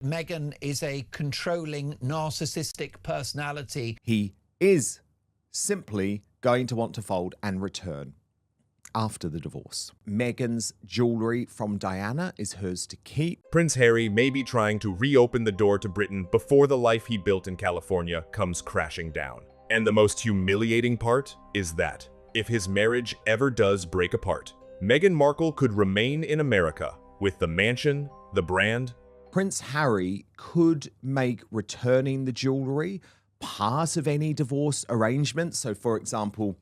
Meghan is a controlling, narcissistic personality. He is simply going to want to fold and return after the divorce. Meghan's jewellery from Diana is hers to keep. Prince Harry may be trying to reopen the door to Britain before the life he built in California comes crashing down. And the most humiliating part is that, if his marriage ever does break apart, Meghan Markle could remain in America with the mansion, the brand. Prince Harry could make returning the jewellery part of any divorce arrangement. So, for example,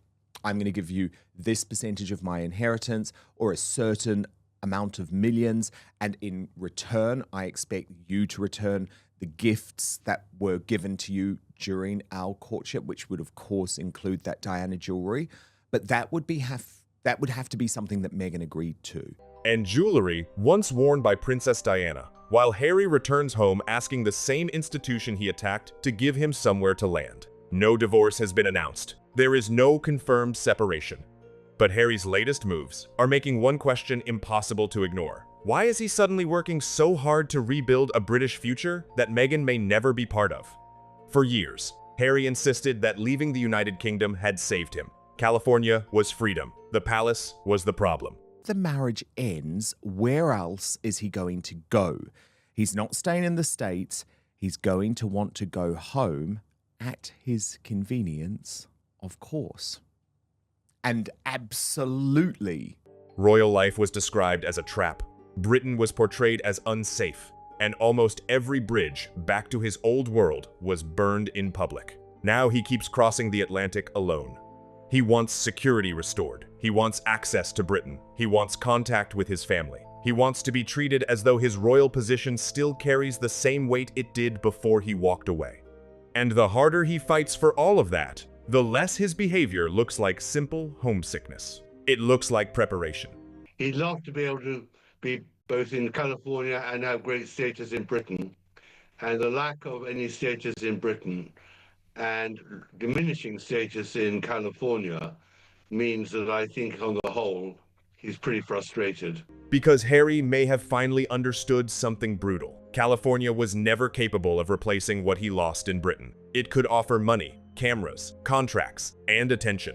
I'm going to give you this percentage of my inheritance or a certain amount of millions, and in return, I expect you to return the gifts that were given to you during our courtship, which would, of course, include that Diana jewellery. But that would have to be something that Meghan agreed to. And jewelry once worn by Princess Diana, while Harry returns home asking the same institution he attacked to give him somewhere to land. No divorce has been announced. There is no confirmed separation. But Harry's latest moves are making one question impossible to ignore. Why is he suddenly working so hard to rebuild a British future that Meghan may never be part of? For years, Harry insisted that leaving the United Kingdom had saved him. California was freedom. The palace was the problem. The marriage ends, where else is he going to go? He's not staying in the States. He's going to want to go home at his convenience, of course. And absolutely. Royal life was described as a trap. Britain was portrayed as unsafe, and almost every bridge back to his old world was burned in public. Now he keeps crossing the Atlantic alone. He wants security restored. He wants access to Britain. He wants contact with his family. He wants to be treated as though his royal position still carries the same weight it did before he walked away. And the harder he fights for all of that, the less his behavior looks like simple homesickness. It looks like preparation. He'd love to be able to be both in California and have great status in Britain. And the lack of any status in Britain and diminishing status in California means that I think on the whole, he's pretty frustrated. Because Harry may have finally understood something brutal. California was never capable of replacing what he lost in Britain. It could offer money, cameras, contracts, and attention.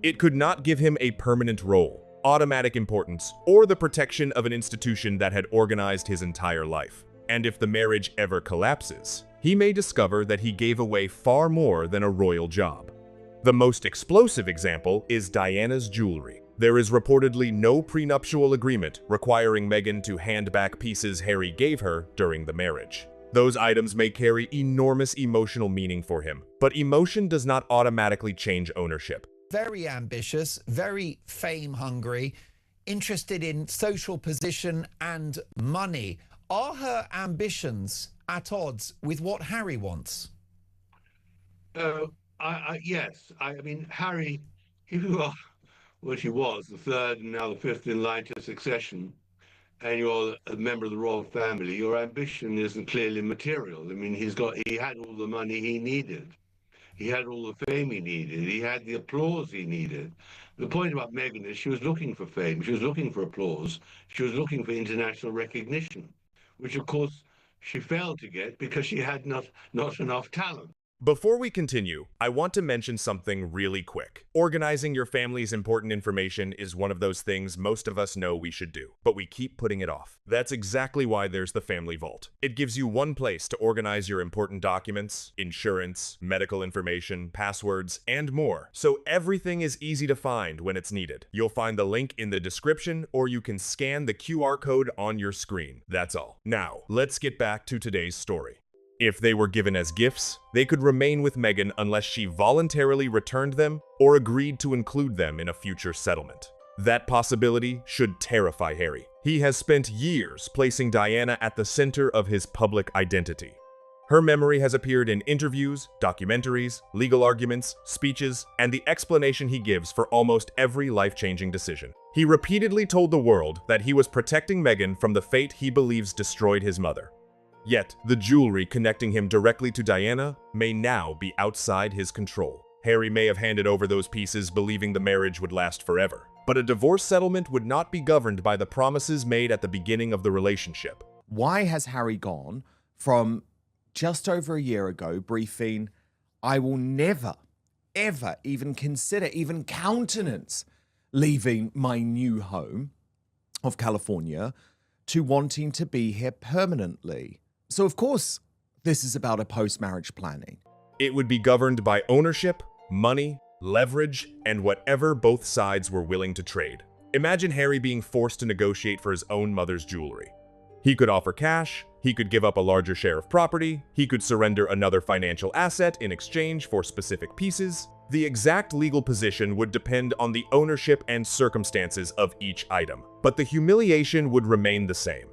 It could not give him a permanent role, automatic importance, or the protection of an institution that had organized his entire life. And if the marriage ever collapses, he may discover that he gave away far more than a royal job. The most explosive example is Diana's jewelry. There is reportedly no prenuptial agreement requiring Meghan to hand back pieces Harry gave her during the marriage. Those items may carry enormous emotional meaning for him, but emotion does not automatically change ownership. Very ambitious, very fame-hungry, interested in social position and money. Are her ambitions at odds with what Harry wants? Yes. I mean, Harry, if you are what he was, the third and now the fifth in line to succession, and you're a member of the royal family, your ambition isn't clearly material. I mean, he had all the money he needed. He had all the fame he needed. He had the applause he needed. The point about Meghan is she was looking for fame. She was looking for applause. She was looking for international recognition, which, of course, she failed to get because she had not enough talent. Before we continue, I want to mention something really quick. Organizing your family's important information is one of those things most of us know we should do, but we keep putting it off. That's exactly why there's the Family Vault. It gives you one place to organize your important documents, insurance, medical information, passwords, and more, so everything is easy to find when it's needed. You'll find the link in the description, or you can scan the QR code on your screen. That's all. Now, let's get back to today's story. If they were given as gifts, they could remain with Meghan unless she voluntarily returned them or agreed to include them in a future settlement. That possibility should terrify Harry. He has spent years placing Diana at the center of his public identity. Her memory has appeared in interviews, documentaries, legal arguments, speeches, and the explanation he gives for almost every life-changing decision. He repeatedly told the world that he was protecting Meghan from the fate he believes destroyed his mother. Yet, the jewelry connecting him directly to Diana may now be outside his control. Harry may have handed over those pieces believing the marriage would last forever, but a divorce settlement would not be governed by the promises made at the beginning of the relationship. Why has Harry gone from just over a year ago, briefing, I will never, ever even consider, even countenance leaving my new home of California, to wanting to be here permanently. So, of course, this is about a post-marriage planning. It would be governed by ownership, money, leverage, and whatever both sides were willing to trade. Imagine Harry being forced to negotiate for his own mother's jewelry. He could offer cash, he could give up a larger share of property, he could surrender another financial asset in exchange for specific pieces. The exact legal position would depend on the ownership and circumstances of each item, but the humiliation would remain the same.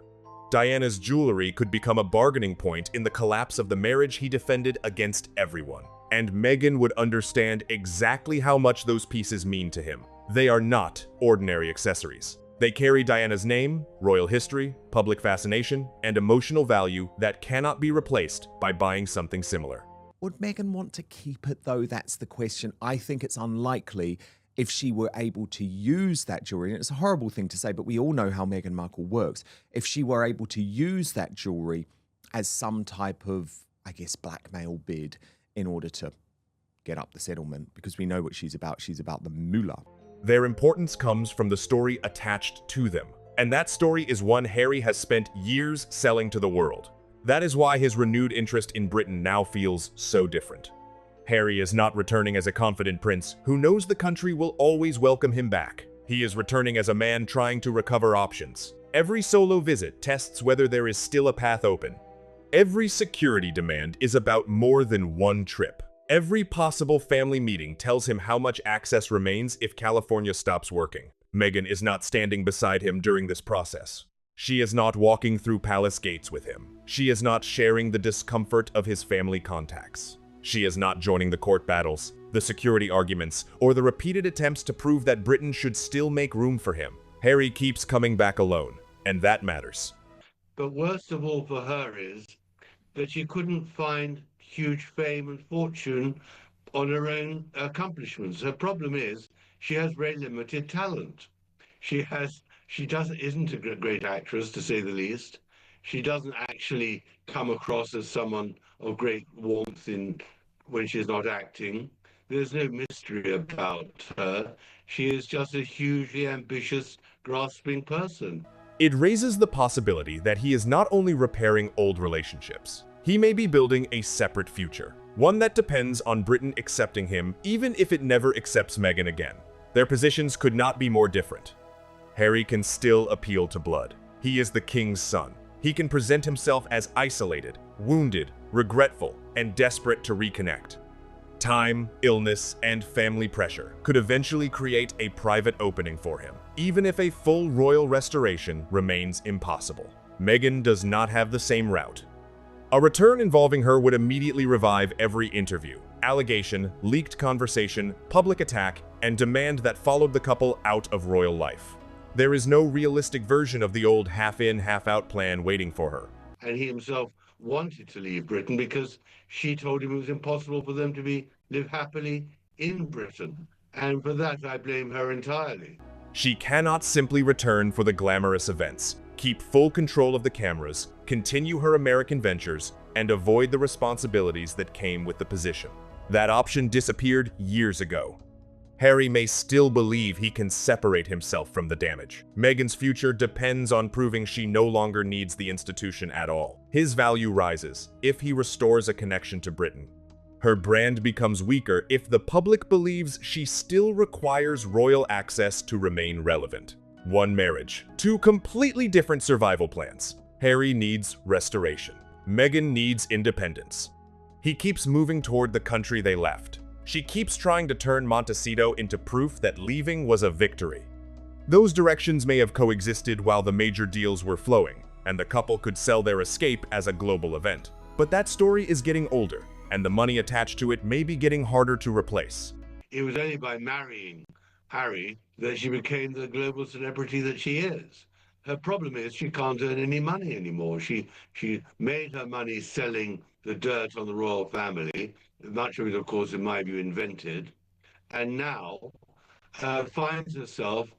Diana's jewelry could become a bargaining point in the collapse of the marriage he defended against everyone, and Meghan would understand exactly how much those pieces mean to him. They are not ordinary accessories. They carry Diana's name, royal history, public fascination, and emotional value that cannot be replaced by buying something similar. Would Meghan want to keep it, though? That's the question. I think it's unlikely if she were able to use that jewelry. And it's a horrible thing to say, but we all know how Meghan Markle works. If she were able to use that jewelry as some type of, I guess, blackmail bid in order to get up the settlement, because we know what she's about. She's about the moolah. Their importance comes from the story attached to them, and that story is one Harry has spent years selling to the world. That is why his renewed interest in Britain now feels so different. Harry is not returning as a confident prince who knows the country will always welcome him back. He is returning as a man trying to recover options. Every solo visit tests whether there is still a path open. Every security demand is about more than one trip. Every possible family meeting tells him how much access remains if California stops working. Meghan is not standing beside him during this process. She is not walking through palace gates with him. She is not sharing the discomfort of his family contacts. She is not joining the court battles, the security arguments, or the repeated attempts to prove that Britain should still make room for him. Harry keeps coming back alone, and that matters. But worst of all for her is that she couldn't find huge fame and fortune on her own accomplishments. Her problem is she has very limited talent. She isn't a great actress, to say the least. She doesn't actually come across as someone of great warmth when she's not acting. There's no mystery about her. She is just a hugely ambitious, grasping person. It raises the possibility that he is not only repairing old relationships, he may be building a separate future, one that depends on Britain accepting him even if it never accepts Meghan again. Their positions could not be more different. Harry can still appeal to blood. He is the king's son. He can present himself as isolated, wounded, regretful, and desperate to reconnect. Time, illness, and family pressure could eventually create a private opening for him, even if a full royal restoration remains impossible. Meghan does not have the same route. A return involving her would immediately revive every interview, allegation, leaked conversation, public attack, and demand that followed the couple out of royal life. There is no realistic version of the old half-in, half-out plan waiting for her. And he himself wanted to leave Britain because she told him it was impossible for them to live happily in Britain. And for that, I blame her entirely. She cannot simply return for the glamorous events, keep full control of the cameras, continue her American ventures, and avoid the responsibilities that came with the position. That option disappeared years ago. Harry may still believe he can separate himself from the damage. Meghan's future depends on proving she no longer needs the institution at all. His value rises if he restores a connection to Britain. Her brand becomes weaker if the public believes she still requires royal access to remain relevant. One marriage, two completely different survival plans. Harry needs restoration. Meghan needs independence. He keeps moving toward the country they left. She keeps trying to turn Montecito into proof that leaving was a victory. Those directions may have coexisted while the major deals were flowing, and the couple could sell their escape as a global event. But that story is getting older, and the money attached to it may be getting harder to replace. It was only by marrying Harry that she became the global celebrity that she is. Her problem is she can't earn any money anymore. She made her money selling the dirt on the royal family, much of it, of course, in my view, invented, and now finds herself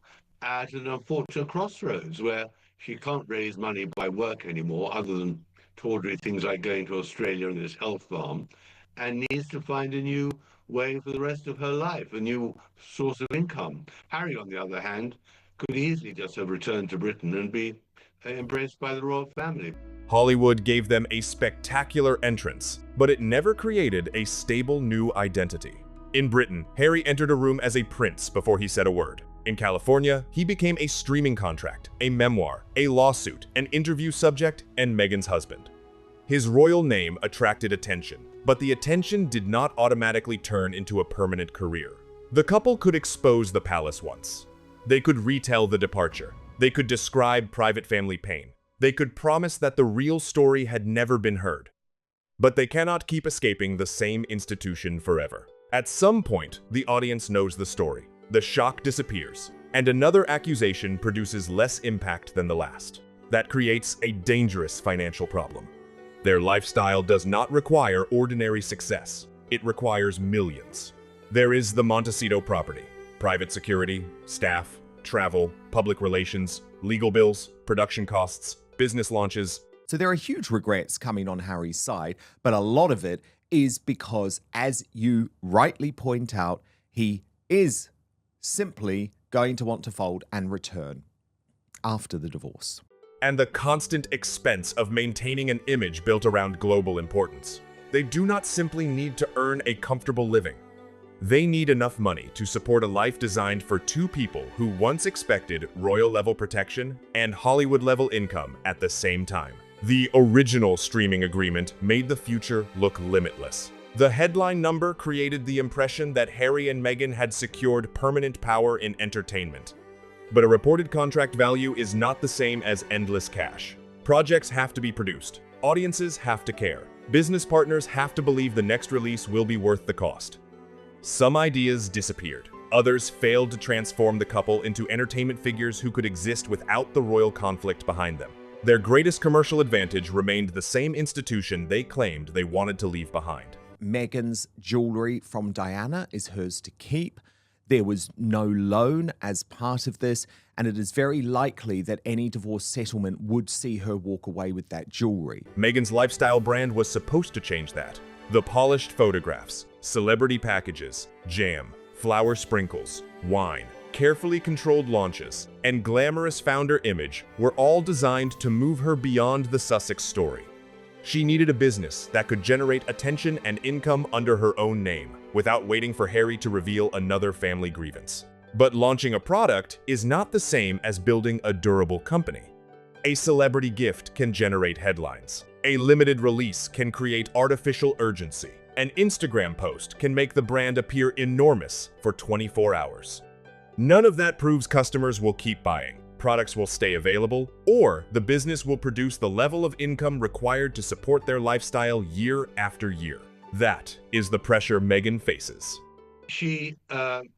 at an unfortunate crossroads where she can't raise money by work anymore, other than tawdry things like going to Australia and this health farm, and needs to find a new way for the rest of her life, a new source of income. Harry, on the other hand, could easily just have returned to Britain and be embraced by the royal family. Hollywood gave them a spectacular entrance, but it never created a stable new identity. In Britain, Harry entered a room as a prince before he said a word. In California, he became a streaming contract, a memoir, a lawsuit, an interview subject, and Meghan's husband. His royal name attracted attention, but the attention did not automatically turn into a permanent career. The couple could expose the palace once. They could retell the departure. They could describe private family pain. They could promise that the real story had never been heard. But they cannot keep escaping the same institution forever. At some point, the audience knows the story. The shock disappears, and another accusation produces less impact than the last. That creates a dangerous financial problem. Their lifestyle does not require ordinary success. It requires millions. There is the Montecito property, private security, staff, travel, public relations, legal bills, production costs, business launches. So there are huge regrets coming on Harry's side, but a lot of it is because, as you rightly point out, he is simply going to want to fold and return after the divorce. And the constant expense of maintaining an image built around global importance. They do not simply need to earn a comfortable living. They need enough money to support a life designed for two people who once expected royal-level protection and Hollywood-level income at the same time. The original streaming agreement made the future look limitless. The headline number created the impression that Harry and Meghan had secured permanent power in entertainment. But a reported contract value is not the same as endless cash. Projects have to be produced. Audiences have to care. Business partners have to believe the next release will be worth the cost. Some ideas disappeared. Others failed to transform the couple into entertainment figures who could exist without the royal conflict behind them. Their greatest commercial advantage remained the same institution they claimed they wanted to leave behind. Meghan's jewellery from Diana is hers to keep. There was no loan as part of this, and it is very likely that any divorce settlement would see her walk away with that jewellery. Meghan's lifestyle brand was supposed to change that. The polished photographs, celebrity packages, jam, flower sprinkles, wine, carefully controlled launches, and glamorous founder image were all designed to move her beyond the Sussex story. She needed a business that could generate attention and income under her own name, without waiting for Harry to reveal another family grievance. But launching a product is not the same as building a durable company. A celebrity gift can generate headlines. A limited release can create artificial urgency. An Instagram post can make the brand appear enormous for 24 hours. None of that proves customers will keep buying. Products will stay available, or the business will produce the level of income required to support their lifestyle year after year. That is the pressure Meghan faces. She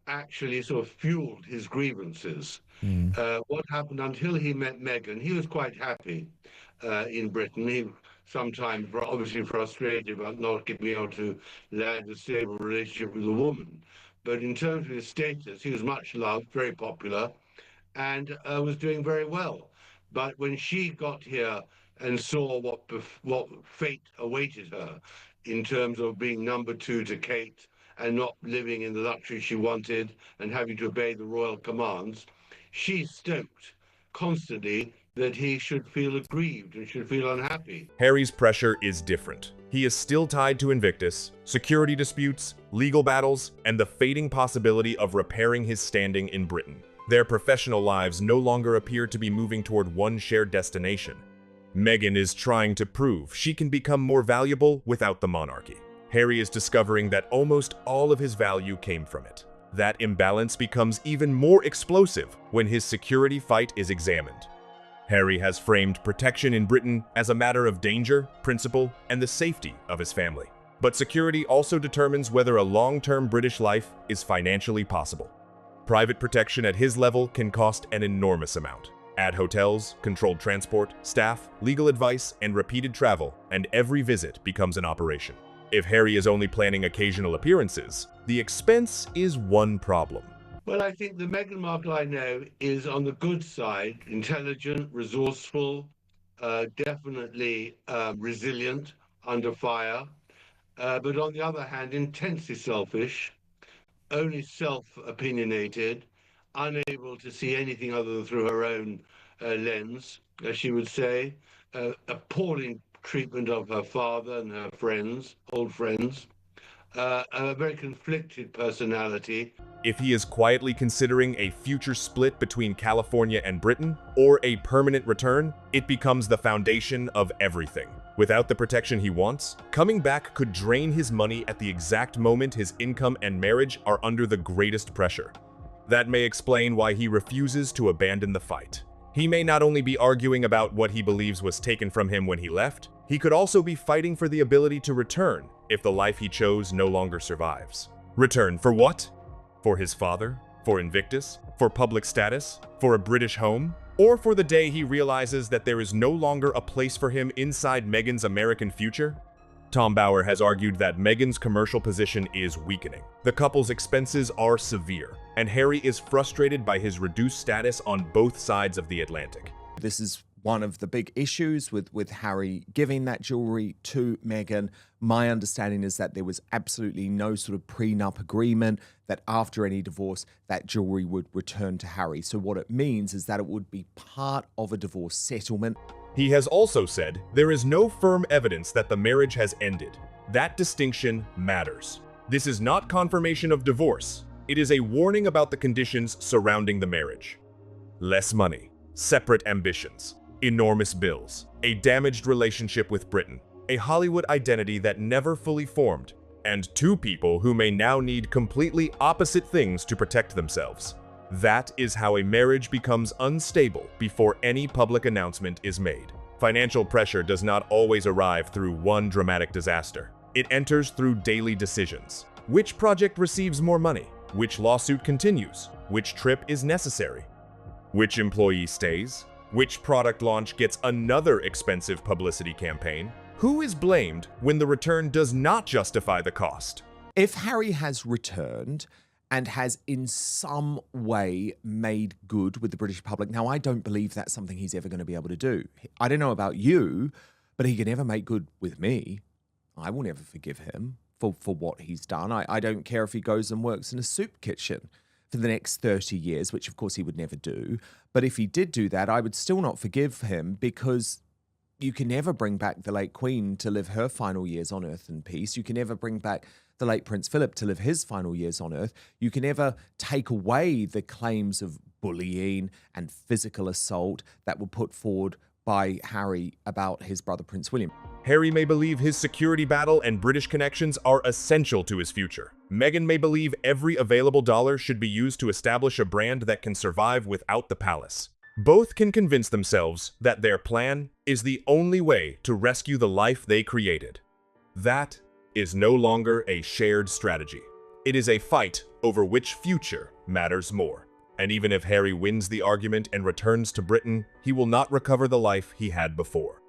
actually sort of fueled his grievances. What happened until he met Meghan, he was quite happy in Britain. He sometimes obviously frustrated about not being able to land a stable relationship with a woman. But in terms of his status, he was much loved, very popular, and was doing very well. But when she got here and saw what fate awaited her in terms of being number two to Kate and not living in the luxury she wanted and having to obey the royal commands, she stoked constantly that he should feel aggrieved and should feel unhappy. Harry's pressure is different. He is still tied to Invictus, security disputes, legal battles, and the fading possibility of repairing his standing in Britain. Their professional lives no longer appear to be moving toward one shared destination. Meghan is trying to prove she can become more valuable without the monarchy. Harry is discovering that almost all of his value came from it. That imbalance becomes even more explosive when his security fight is examined. Harry has framed protection in Britain as a matter of danger, principle, and the safety of his family. But security also determines whether a long-term British life is financially possible. Private protection at his level can cost an enormous amount. Add hotels, controlled transport, staff, legal advice, and repeated travel, and every visit becomes an operation. If Harry is only planning occasional appearances, the expense is one problem. Well, I think the Meghan Markle I know is on the good side, intelligent, resourceful, definitely resilient under fire, but on the other hand, intensely selfish, only self-opinionated, unable to see anything other than through her own lens, as she would say, appalling treatment of her father and her friends, old friends, a very conflicted personality. If he is quietly considering a future split between California and Britain, or a permanent return, it becomes the foundation of everything. Without the protection he wants, coming back could drain his money at the exact moment his income and marriage are under the greatest pressure. That may explain why he refuses to abandon the fight. He may not only be arguing about what he believes was taken from him when he left, he could also be fighting for the ability to return if the life he chose no longer survives. Return for what? For his father? For Invictus? For public status? For a British home? Or for the day he realizes that there is no longer a place for him inside Meghan's American future? Tom Bauer has argued that Meghan's commercial position is weakening. The couple's expenses are severe, and Harry is frustrated by his reduced status on both sides of the Atlantic. This is one of the big issues with Harry giving that jewelry to Meghan. My understanding is that there was absolutely no sort of prenup agreement that after any divorce, that jewelry would return to Harry. So what it means is that it would be part of a divorce settlement. He has also said there is no firm evidence that the marriage has ended. That distinction matters. This is not confirmation of divorce. It is a warning about the conditions surrounding the marriage. Less money, separate ambitions, enormous bills, a damaged relationship with Britain, a Hollywood identity that never fully formed, and two people who may now need completely opposite things to protect themselves. That is how a marriage becomes unstable before any public announcement is made. Financial pressure does not always arrive through one dramatic disaster. It enters through daily decisions. Which project receives more money? Which lawsuit continues? Which trip is necessary? Which employee stays? Which product launch gets another expensive publicity campaign? Who is blamed when the return does not justify the cost? If Harry has returned and has in some way made good with the British public, now I don't believe that's something he's ever going to be able to do. I don't know about you, but he can never make good with me. I will never forgive him for what he's done. I don't care if he goes and works in a soup kitchen for the next 30 years, which of course he would never do. But if he did do that, I would still not forgive him, because you can never bring back the late Queen to live her final years on earth in peace. You can never bring back the late Prince Philip to live his final years on earth. You can never take away the claims of bullying and physical assault that were put forward by Harry about his brother Prince William. Harry may believe his security battle and British connections are essential to his future. Meghan may believe every available dollar should be used to establish a brand that can survive without the palace. Both can convince themselves that their plan is the only way to rescue the life they created. That is no longer a shared strategy. It is a fight over which future matters more. And even if Harry wins the argument and returns to Britain, he will not recover the life he had before.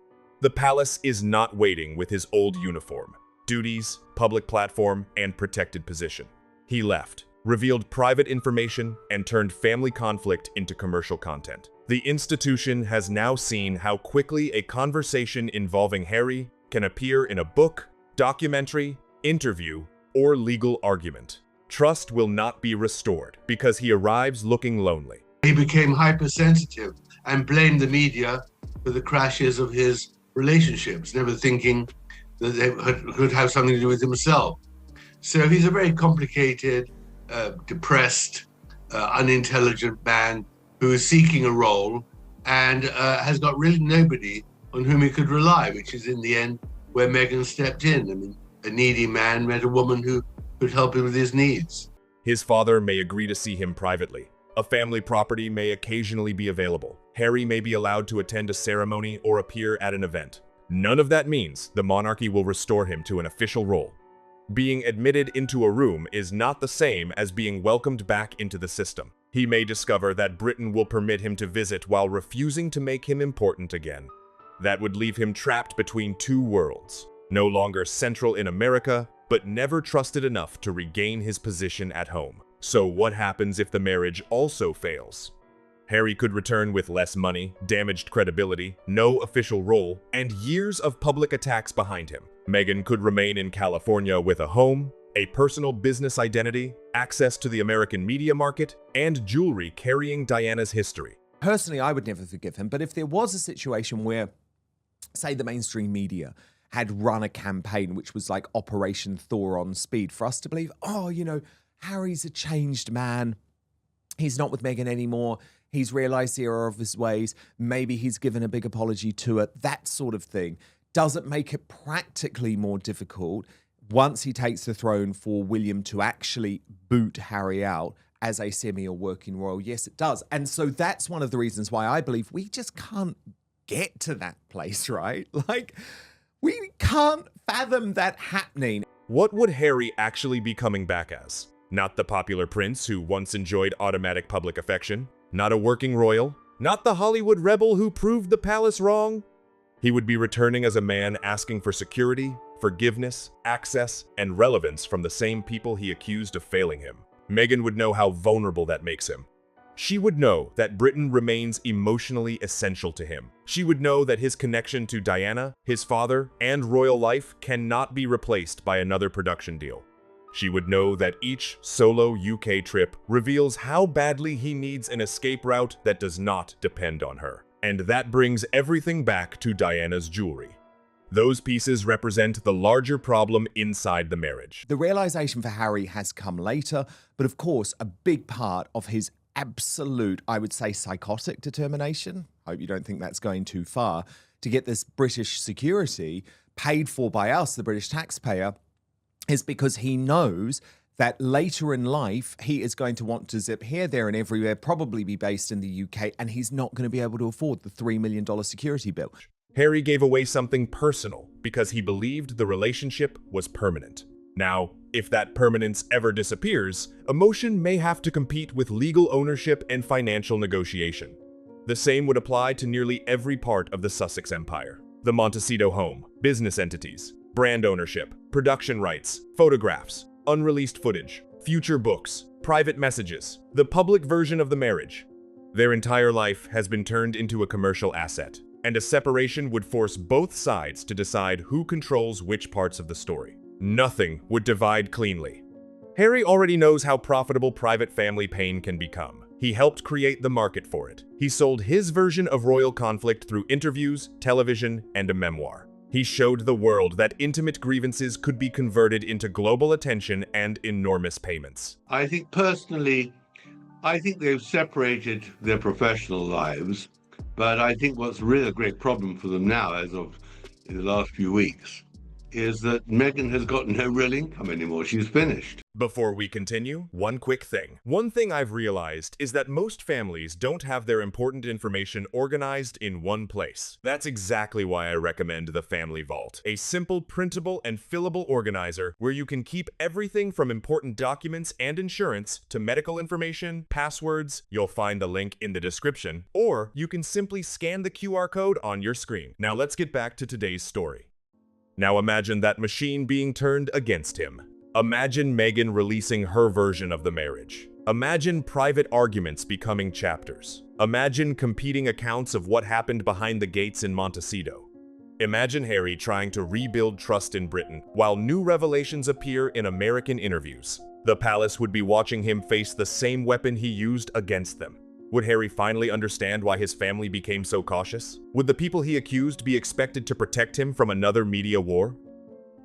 The palace is not waiting with his old uniform, duties, public platform, and protected position. He left, revealed private information, and turned family conflict into commercial content. The institution has now seen how quickly a conversation involving Harry can appear in a book, documentary, interview, or legal argument. Trust will not be restored because he arrives looking lonely. He became hypersensitive and blamed the media for the crashes of his relationships, never thinking that they could have something to do with himself. So he's a very complicated, depressed, unintelligent man who is seeking a role and has got really nobody on whom he could rely, which is in the end where Meghan stepped in. I mean, a needy man met a woman who could help him with his needs. His father may agree to see him privately. A family property may occasionally be available. Harry may be allowed to attend a ceremony or appear at an event. None of that means the monarchy will restore him to an official role. Being admitted into a room is not the same as being welcomed back into the system. He may discover that Britain will permit him to visit while refusing to make him important again. That would leave him trapped between two worlds, no longer central in America, but never trusted enough to regain his position at home. So what happens if the marriage also fails? Harry could return with less money, damaged credibility, no official role, and years of public attacks behind him. Meghan could remain in California with a home, a personal business identity, access to the American media market, and jewelry carrying Diana's history. Personally, I would never forgive him, but if there was a situation where, say, the mainstream media had run a campaign which was like Operation Thor on speed for us to believe, oh, you know, Harry's a changed man, he's not with Meghan anymore, he's realised the error of his ways, maybe he's given a big apology to her, that sort of thing, doesn't make it practically more difficult once he takes the throne for William to actually boot Harry out as a semi or working royal. Yes, it does. And so that's one of the reasons why I believe we just can't get to that place, right? Like, we can't fathom that happening. What would Harry actually be coming back as? Not the popular prince who once enjoyed automatic public affection, not a working royal, not the Hollywood rebel who proved the palace wrong. He would be returning as a man asking for security, forgiveness, access, and relevance from the same people he accused of failing him. Meghan would know how vulnerable that makes him. She would know that Britain remains emotionally essential to him. She would know that his connection to Diana, his father, and royal life cannot be replaced by another production deal. She would know that each solo UK trip reveals how badly he needs an escape route that does not depend on her. And that brings everything back to Diana's jewelry. Those pieces represent the larger problem inside the marriage. The realization for Harry has come later, but of course, a big part of his absolute, I would say, psychotic determination, hope you don't think that's going too far, to get this British security paid for by us, the British taxpayer, is because he knows that later in life, he is going to want to zip here, there, and everywhere, probably be based in the UK, and he's not going to be able to afford the $3 million security bill. Harry gave away something personal because he believed the relationship was permanent. Now, if that permanence ever disappears, emotion may have to compete with legal ownership and financial negotiation. The same would apply to nearly every part of the Sussex empire. The Montecito home, business entities, brand ownership, production rights, photographs, unreleased footage, future books, private messages, the public version of the marriage. Their entire life has been turned into a commercial asset, and a separation would force both sides to decide who controls which parts of the story. Nothing would divide cleanly. Harry already knows how profitable private family pain can become. He helped create the market for it. He sold his version of royal conflict through interviews, television, and a memoir. He showed the world that intimate grievances could be converted into global attention and enormous payments. I think personally, they've separated their professional lives, but I think what's really a great problem for them now, as of in the last few weeks, is that Meghan has got no real income anymore. She's finished. Before we continue, one quick thing. One thing I've realized is that most families don't have their important information organized in one place. That's exactly why I recommend the Family Vault, a simple, printable, and fillable organizer where you can keep everything from important documents and insurance to medical information, passwords. You'll find the link in the description, or you can simply scan the QR code on your screen. Now let's get back to today's story. Now imagine that machine being turned against him. Imagine Meghan releasing her version of the marriage. Imagine private arguments becoming chapters. Imagine competing accounts of what happened behind the gates in Montecito. Imagine Harry trying to rebuild trust in Britain while new revelations appear in American interviews. The palace would be watching him face the same weapon he used against them. Would Harry finally understand why his family became so cautious? Would the people he accused be expected to protect him from another media war?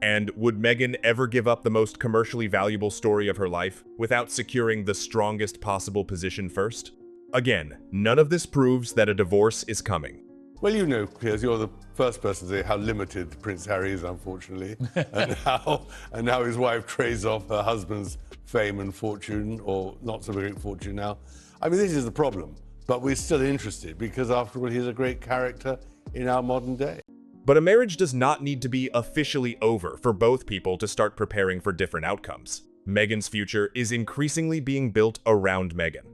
And would Meghan ever give up the most commercially valuable story of her life without securing the strongest possible position first? Again, none of this proves that a divorce is coming. Well, you know, Piers, you're the first person to say how limited Prince Harry is, unfortunately, and how his wife trades off her husband's fame and fortune, or not so great fortune now. I mean, this is the problem, but we're still interested because, after all, he's a great character in our modern day. But a marriage does not need to be officially over for both people to start preparing for different outcomes. Meghan's future is increasingly being built around Meghan.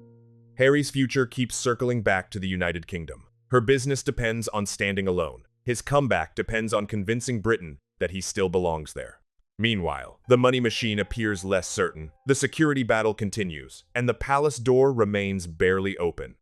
Harry's future keeps circling back to the United Kingdom. Her business depends on standing alone. His comeback depends on convincing Britain that he still belongs there. Meanwhile, the money machine appears less certain, the security battle continues, and the palace door remains barely open.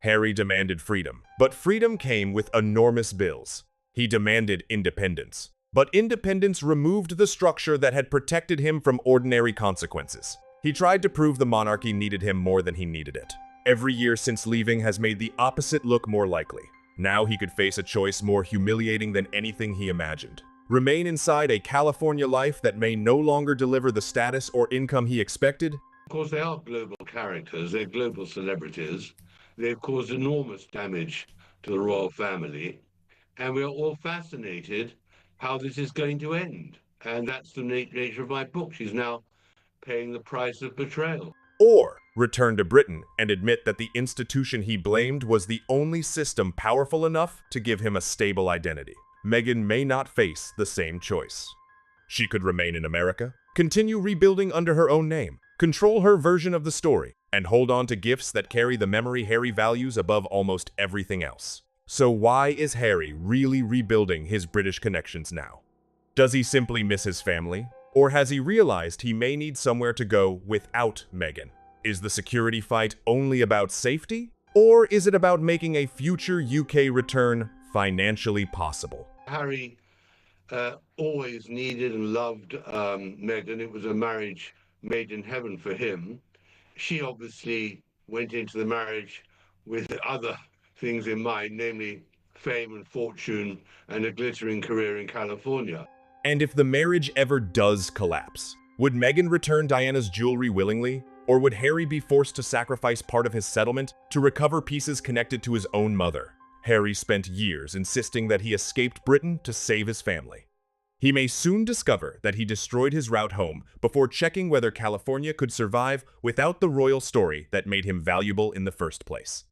Harry demanded freedom, but freedom came with enormous bills. He demanded independence, but independence removed the structure that had protected him from ordinary consequences. He tried to prove the monarchy needed him more than he needed it. Every year since leaving has made the opposite look more likely. Now he could face a choice more humiliating than anything he imagined. Remain inside a California life that may no longer deliver the status or income he expected. Of course, they are global characters, they're global celebrities. They've caused enormous damage to the royal family, and we're all fascinated how this is going to end. And that's the nature of my book. She's now paying the price of betrayal. Or return to Britain and admit that the institution he blamed was the only system powerful enough to give him a stable identity. Meghan may not face the same choice. She could remain in America, continue rebuilding under her own name, control her version of the story, and hold on to gifts that carry the memory Harry values above almost everything else. So why is Harry really rebuilding his British connections now? Does he simply miss his family? Or has he realized he may need somewhere to go without Meghan? Is the security fight only about safety? Or is it about making a future UK return financially possible? Harry always needed and loved Meghan. It was a marriage made in heaven for him. She obviously went into the marriage with other things in mind, namely fame and fortune and a glittering career in California. And if the marriage ever does collapse, would Meghan return Diana's jewelry willingly? Or would Harry be forced to sacrifice part of his settlement to recover pieces connected to his own mother? Harry spent years insisting that he escaped Britain to save his family. He may soon discover that he destroyed his route home before checking whether California could survive without the royal story that made him valuable in the first place.